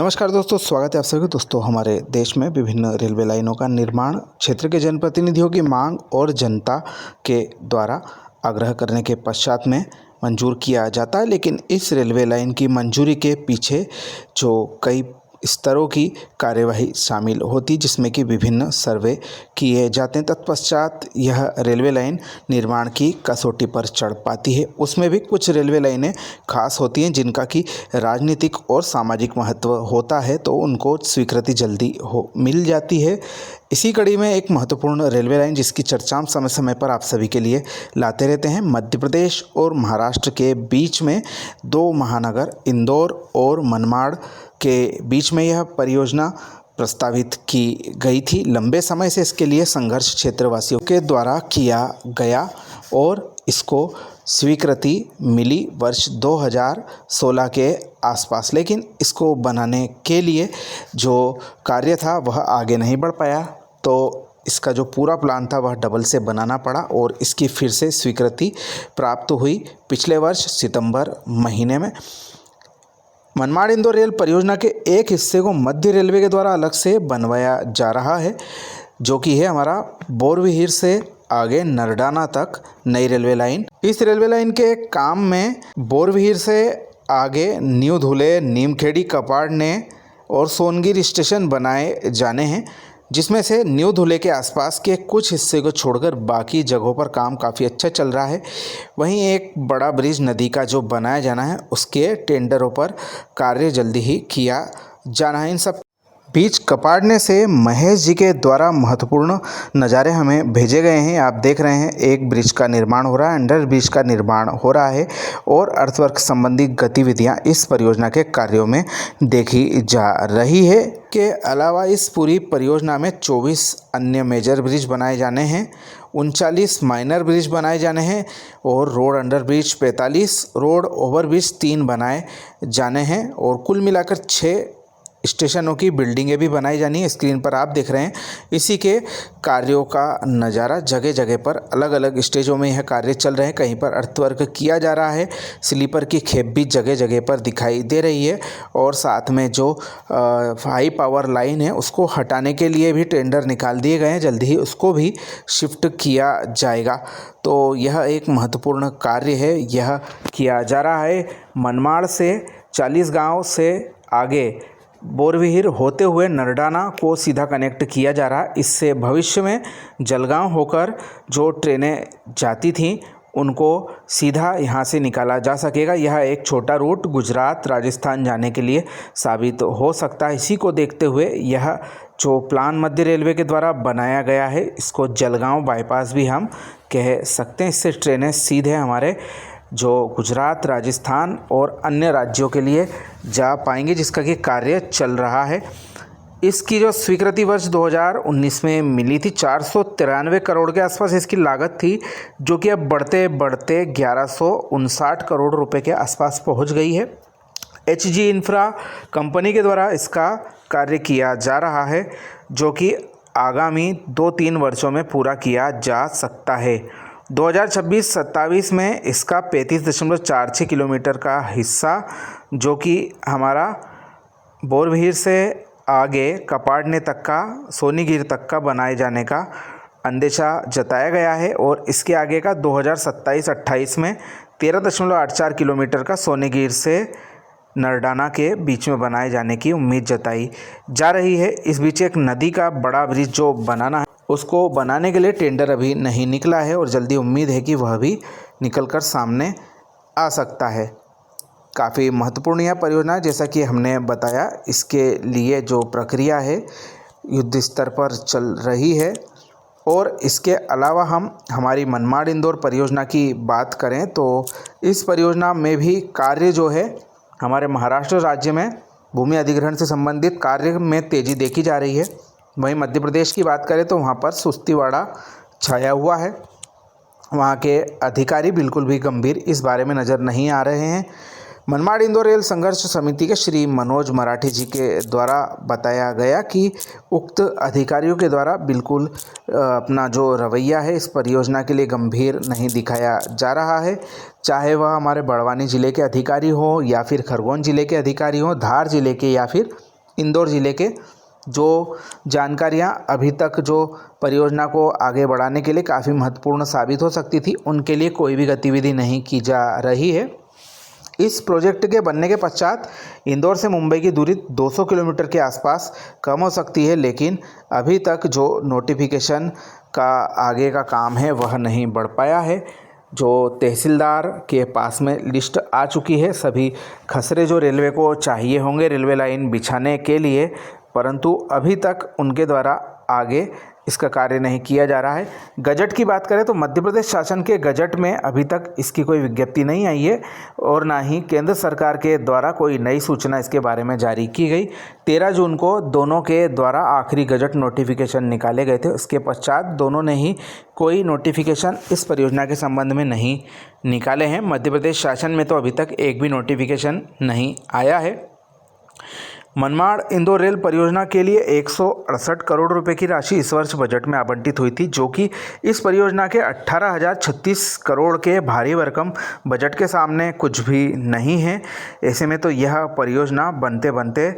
नमस्कार दोस्तों, स्वागत है आप सभी दोस्तों। हमारे देश में विभिन्न रेलवे लाइनों का निर्माण क्षेत्र के जनप्रतिनिधियों की मांग और जनता के द्वारा आग्रह करने के पश्चात में मंजूर किया जाता है। लेकिन इस रेलवे लाइन की मंजूरी के पीछे जो कई स्तरों की कार्यवाही शामिल होती, जिसमें कि विभिन्न सर्वे किए जाते हैं, तत्पश्चात यह रेलवे लाइन निर्माण की कसौटी पर चढ़ पाती है। उसमें भी कुछ रेलवे लाइनें खास होती हैं जिनका कि राजनीतिक और सामाजिक महत्व होता है, तो उनको स्वीकृति जल्दी मिल जाती है। इसी कड़ी में एक महत्वपूर्ण रेलवे लाइन जिसकी चर्चा हम समय समय पर आप सभी के लिए लाते रहते हैं, मध्य प्रदेश और महाराष्ट्र के बीच में दो महानगर इंदौर और मनमाड़ के बीच में यह परियोजना प्रस्तावित की गई थी। लंबे समय से इसके लिए संघर्ष क्षेत्रवासियों के द्वारा किया गया और इसको स्वीकृति मिली वर्ष 2016 के आसपास। लेकिन इसको बनाने के लिए जो कार्य था वह आगे नहीं बढ़ पाया, तो इसका जो पूरा प्लान था वह डबल से बनाना पड़ा और इसकी फिर से स्वीकृति प्राप्त हुई पिछले वर्ष सितंबर महीने में। मनमाड़ इंदौर रेल परियोजना के एक हिस्से को मध्य रेलवे के द्वारा अलग से बनवाया जा रहा है, जो कि है हमारा बोरविहीर से आगे नरडाना तक नई रेलवे लाइन। इस रेलवे लाइन के काम में बोरविहीर से आगे न्यू धुले, नीमखेड़ी, कपाड़ने और सोनगिर स्टेशन बनाए जाने हैं, जिसमें से न्यू धुले के आसपास के कुछ हिस्से को छोड़कर बाकी जगहों पर काम काफ़ी अच्छा चल रहा है। वहीं एक बड़ा ब्रिज नदी का जो बनाया जाना है उसके टेंडरों पर कार्य जल्दी ही किया जाना है। इन सब बीच कपाड़ने से महेश जी के द्वारा महत्वपूर्ण नज़ारे हमें भेजे गए हैं। आप देख रहे हैं एक ब्रिज का निर्माण हो रहा है, अंडर ब्रिज का निर्माण हो रहा है और अर्थवर्क संबंधी गतिविधियां इस परियोजना के कार्यों में देखी जा रही है। के अलावा इस पूरी परियोजना में 24 अन्य मेजर ब्रिज बनाए जाने हैं, 39 माइनर ब्रिज बनाए जाने हैं और road under bridge 45, road over bridge 3 बनाए जाने हैं और कुल मिलाकर 6 स्टेशनों की बिल्डिंगें भी बनाई जानी है। स्क्रीन पर आप देख रहे हैं इसी के कार्यों का नज़ारा। जगह जगह पर अलग अलग स्टेजों में यह कार्य चल रहे हैं। कहीं पर अर्थवर्क किया जा रहा है, स्लीपर की खेप भी जगह जगह पर दिखाई दे रही है और साथ में जो हाई पावर लाइन है उसको हटाने के लिए भी टेंडर निकाल दिए गए हैं, जल्दी ही उसको भी शिफ्ट किया जाएगा। तो यह एक महत्वपूर्ण कार्य है, यह किया जा रहा है। मनमाड़ से 40 गाँव से आगे बोरविहीर होते हुए नरडाना को सीधा कनेक्ट किया जा रहा है। इससे भविष्य में जलगांव होकर जो ट्रेनें जाती थीं उनको सीधा यहाँ से निकाला जा सकेगा। यह एक छोटा रूट गुजरात राजस्थान जाने के लिए साबित हो सकता है। इसी को देखते हुए यह जो प्लान मध्य रेलवे के द्वारा बनाया गया है, इसको जलगांव बाईपास भी हम कह सकते हैं। इससे ट्रेनें सीधे हमारे जो गुजरात, राजस्थान और अन्य राज्यों के लिए जा पाएंगे, जिसका कि कार्य चल रहा है। इसकी जो स्वीकृति वर्ष 2019 में मिली थी, 493 करोड़ के आसपास इसकी लागत थी, जो कि अब बढ़ते बढ़ते 1159 करोड़ रुपए के आसपास पहुंच गई है। HG इंफ्रा कंपनी के द्वारा इसका कार्य किया जा रहा है, जो कि आगामी 2-3 वर्षों में पूरा किया जा सकता है। 2026-27 में इसका 35.46 किलोमीटर का हिस्सा, जो कि हमारा बोरविहीर से आगे कपाड़ने तक का, सोनीगिर तक का बनाए जाने का अंदेशा जताया गया है और इसके आगे का 2027-28 में 13.84 किलोमीटर का सोनीगिर से नरडाना के बीच में बनाए जाने की उम्मीद जताई जा रही है। इस बीच एक नदी का बड़ा ब्रिज जो बनाना है, उसको बनाने के लिए टेंडर अभी नहीं निकला है और जल्दी उम्मीद है कि वह भी निकलकर सामने आ सकता है। काफ़ी महत्वपूर्ण यह परियोजना है, जैसा कि हमने बताया। इसके लिए जो प्रक्रिया है युद्ध स्तर पर चल रही है। और इसके अलावा हम हमारी मनमाड़ इंदौर परियोजना की बात करें तो इस परियोजना में भी कार्य जो है हमारे महाराष्ट्र राज्य में भूमि अधिग्रहण से संबंधित कार्य में तेज़ी देखी जा रही है। वहीं मध्य प्रदेश की बात करें तो वहाँ पर सुस्तीवाड़ा छाया हुआ है। वहाँ के अधिकारी बिल्कुल भी गंभीर इस बारे में नज़र नहीं आ रहे हैं। मनमाड़ इंदौर रेल संघर्ष समिति के श्री मनोज मराठी जी के द्वारा बताया गया कि उक्त अधिकारियों के द्वारा बिल्कुल अपना जो रवैया है इस परियोजना के लिए गंभीर नहीं दिखाया जा रहा है। चाहे वह हमारे बड़वानी ज़िले के अधिकारी हो या फिर खरगोन ज़िले के अधिकारी हो, धार ज़िले के या फिर इंदौर ज़िले के जो जानकारियां अभी तक जो परियोजना को आगे बढ़ाने के लिए काफ़ी महत्वपूर्ण साबित हो सकती थी, उनके लिए कोई भी गतिविधि नहीं की जा रही है। इस प्रोजेक्ट के बनने के पश्चात इंदौर से मुंबई की दूरी 200 किलोमीटर के आसपास कम हो सकती है, लेकिन अभी तक जो नोटिफिकेशन का आगे का काम है वह नहीं बढ़ पाया है। जो तहसीलदार के पास में लिस्ट आ चुकी है, सभी खसरे जो रेलवे को चाहिए होंगे रेलवे लाइन बिछाने के लिए, परंतु अभी तक उनके द्वारा आगे इसका कार्य नहीं किया जा रहा है। गजट की बात करें तो मध्य प्रदेश शासन के गजट में अभी तक इसकी कोई विज्ञप्ति नहीं आई है और ना ही केंद्र सरकार के द्वारा कोई नई सूचना इसके बारे में जारी की गई। 13 जून को दोनों के द्वारा आखिरी गजट नोटिफिकेशन निकाले गए थे। उसके पश्चात दोनों ने ही कोई नोटिफिकेशन इस परियोजना के संबंध में नहीं निकाले हैं। मध्य प्रदेश शासन में तो अभी तक एक भी नोटिफिकेशन नहीं आया है। मनमाड़ इंदौर रेल परियोजना के लिए 168 करोड़ रुपए की राशि इस वर्ष बजट में आवंटित हुई थी, जो कि इस परियोजना के 18,036 करोड़ के भारी भरकम बजट के सामने कुछ भी नहीं है। ऐसे में तो यह परियोजना बनते बनते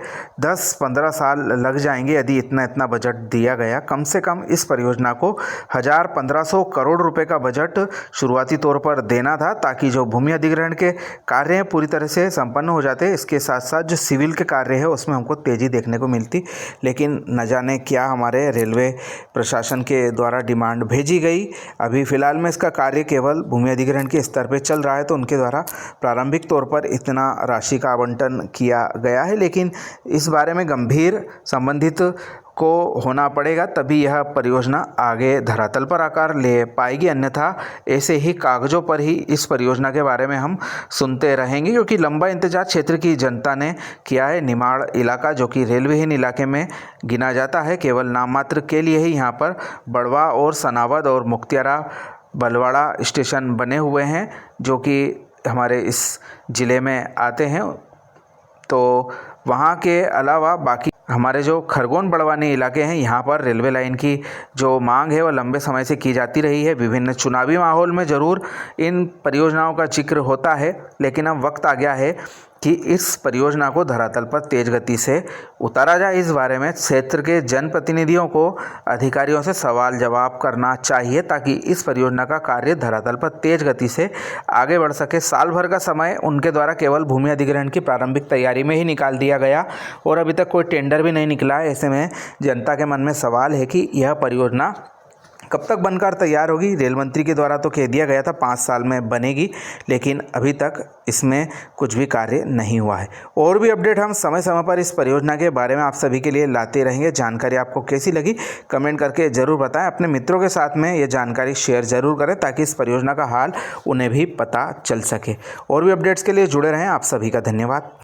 10-15 साल लग जाएंगे यदि इतना बजट दिया गया। कम से कम इस परियोजना को 1,500 करोड़ रुपये का बजट शुरुआती तौर पर देना था, ताकि जो भूमि अधिग्रहण के कार्य हैं पूरी तरह से संपन्न हो जाते। इसके साथ साथ जो सिविल के कार्य है उसमें हमको तेज़ी देखने को मिलती, लेकिन न जाने क्या हमारे रेलवे प्रशासन के द्वारा डिमांड भेजी गई। अभी फ़िलहाल में इसका कार्य केवल भूमि अधिग्रहण के स्तर पर चल रहा है, तो उनके द्वारा प्रारंभिक तौर पर इतना राशि का आवंटन किया गया है, लेकिन इस बारे में गंभीर संबंधित को होना पड़ेगा, तभी यह परियोजना आगे धरातल पर आकार ले पाएगी। अन्यथा ऐसे ही कागज़ों पर ही इस परियोजना के बारे में हम सुनते रहेंगे, क्योंकि लंबा इंतजार क्षेत्र की जनता ने किया है। निमाड़ इलाका जो कि रेलवेहीन इलाके में गिना जाता है, केवल नाम मात्र के लिए ही यहाँ पर बड़वा और सनावद और मुख्तियारा बलवाड़ा स्टेशन बने हुए हैं, जो कि हमारे इस ज़िले में आते हैं। तो वहाँ के अलावा बाकी हमारे जो खरगोन बड़वानी इलाके हैं, यहाँ पर रेलवे लाइन की जो मांग है वह लंबे समय से की जाती रही है। विभिन्न चुनावी माहौल में ज़रूर इन परियोजनाओं का जिक्र होता है, लेकिन अब वक्त आ गया है कि इस परियोजना को धरातल पर तेज गति से उतारा जाए। इस बारे में क्षेत्र के जनप्रतिनिधियों को अधिकारियों से सवाल जवाब करना चाहिए, ताकि इस परियोजना का कार्य धरातल पर तेज गति से आगे बढ़ सके। साल भर का समय उनके द्वारा केवल भूमि अधिग्रहण की प्रारंभिक तैयारी में ही निकाल दिया गया और अभी तक कोई टेंडर भी नहीं निकला है। ऐसे में जनता के मन में सवाल है कि यह परियोजना कब तक बनकर तैयार होगी। रेल मंत्री के द्वारा तो कह दिया गया था 5 साल में बनेगी, लेकिन अभी तक इसमें कुछ भी कार्य नहीं हुआ है। और भी अपडेट हम समय समय पर इस परियोजना के बारे में आप सभी के लिए लाते रहेंगे। जानकारी आपको कैसी लगी कमेंट करके ज़रूर बताएं। अपने मित्रों के साथ में ये जानकारी शेयर ज़रूर करें, ताकि इस परियोजना का हाल उन्हें भी पता चल सके। और भी अपडेट्स के लिए जुड़े रहें। आप सभी का धन्यवाद।